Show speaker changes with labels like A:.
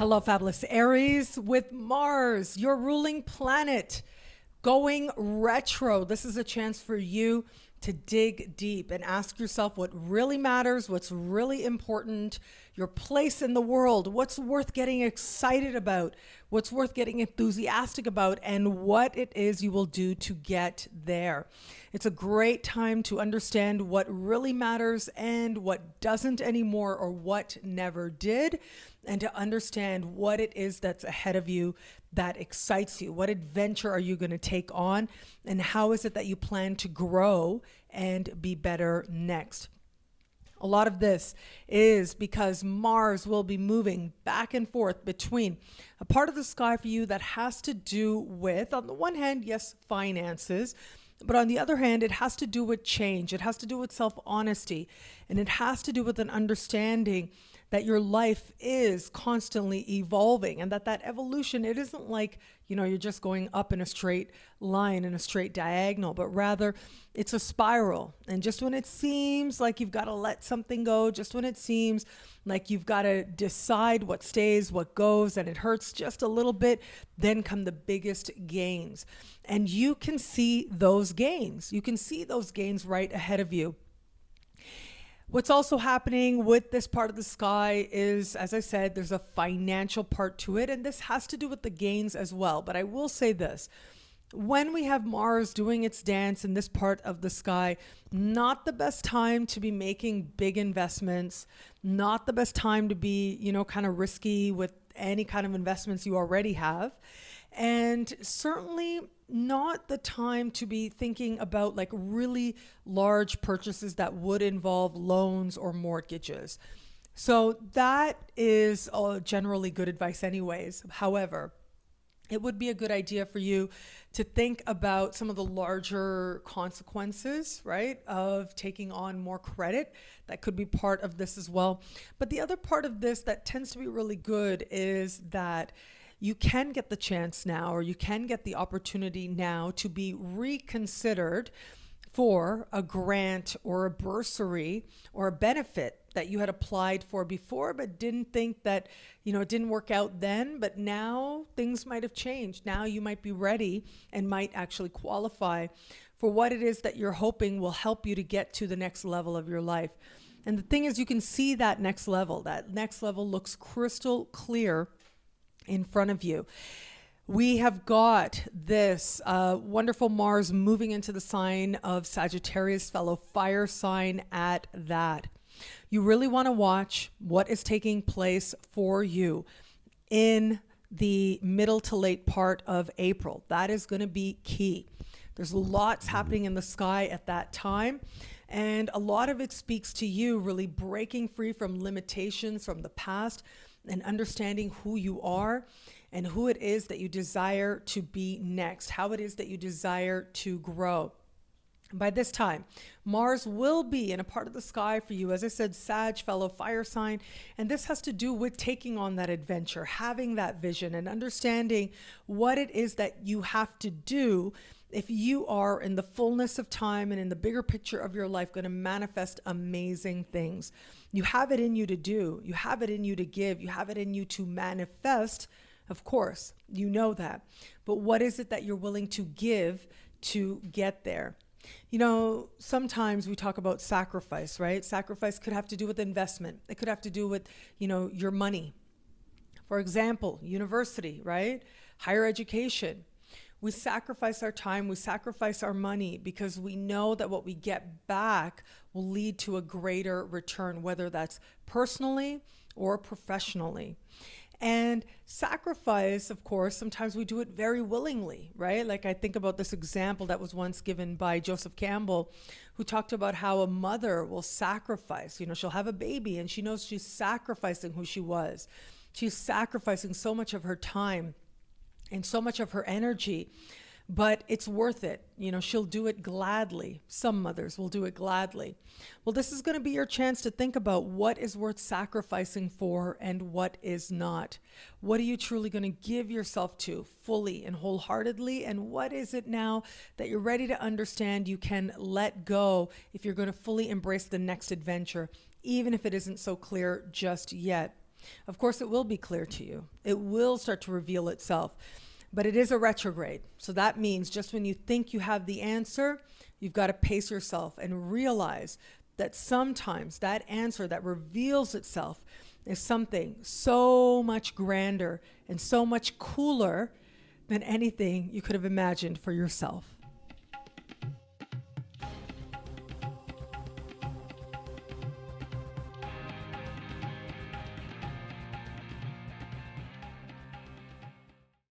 A: Hello, fabulous Aries, with Mars, your ruling planet, going retro. This is a chance for you to dig deep and ask yourself what really matters, what's really important, your place in the world, what's worth getting excited about, what's worth getting enthusiastic about, and what it is you will do to get there. It's a great time to understand what really matters and what doesn't anymore, or what never did, and to understand what it is that's ahead of you that excites you. What adventure are you going to take on, and how is it that you plan to grow and be better next? A lot of this is because Mars will be moving back and forth between a part of the sky for you that has to do with, on the one hand, yes, finances, but on the other hand, it has to do with change. It has to do with self-honesty, and it has to do with an understanding that your life is constantly evolving, and that evolution, it isn't like, you're just going up in a straight line, in a straight diagonal, but rather it's a spiral. And just when it seems like you've got to let something go, just when it seems like you've got to decide what stays, what goes, and it hurts just a little bit, then come the biggest gains. And you can see those gains. You can see those gains right ahead of you. What's also happening with this part of the sky is, as I said, there's a financial part to it, and this has to do with the gains as well. But I will say this. When we have Mars doing its dance in this part of the sky, not the best time to be making big investments, not the best time to be, kind of risky with any kind of investments you already have. And certainly not the time to be thinking about like really large purchases that would involve loans or mortgages. So that is generally good advice anyways. However, it would be a good idea for you to think about some of the larger consequences, right, of taking on more credit. That could be part of this as well. But the other part of this that tends to be really good is that you can get the chance now, or you can get the opportunity now to be reconsidered for a grant or a bursary or a benefit that you had applied for before, but didn't think that, it didn't work out then, but now things might have changed. Now you might be ready and might actually qualify for what it is that you're hoping will help you to get to the next level of your life. And the thing is, you can see that next level. That next level looks crystal clear in front of you. We have got this wonderful Mars moving into the sign of Sagittarius, fellow fire sign at that. You really want to watch what is taking place for you in the middle to late part of April. That is going to be key. There's lots happening in the sky at that time, and a lot of it speaks to you really breaking free from limitations from the past and understanding who you are and who it is that you desire to be next, how it is that you desire to grow. By this time, Mars will be in a part of the sky for you, as I said, Sag, fellow fire sign, and this has to do with taking on that adventure, having that vision, and understanding what it is that you have to do if you are in the fullness of time and in the bigger picture of your life going to manifest amazing things. You have it in you to do. You have it in you to give. You have it in you to manifest. Of course, you know that. But what is it that you're willing to give to get there? Sometimes we talk about sacrifice, right? Sacrifice could have to do with investment. It could have to do with, your money. For example, university, right? Higher education. We sacrifice our time, we sacrifice our money because we know that what we get back will lead to a greater return, whether that's personally or professionally. And sacrifice, of course, sometimes we do it very willingly, right? Like I think about this example that was once given by Joseph Campbell, who talked about how a mother will sacrifice. She'll have a baby and she knows she's sacrificing who she was. She's sacrificing so much of her time and so much of her energy, but it's worth it. She'll do it gladly. Some mothers will do it gladly. Well, this is going to be your chance to think about what is worth sacrificing for and what is not. What are you truly going to give yourself to fully and wholeheartedly? And what is it now that you're ready to understand you can let go if you're going to fully embrace the next adventure, even if it isn't so clear just yet? Of course, it will be clear to you. It will start to reveal itself. But it is a retrograde. So that means just when you think you have the answer, you've got to pace yourself and realize that sometimes that answer that reveals itself is something so much grander and so much cooler than anything you could have imagined for yourself.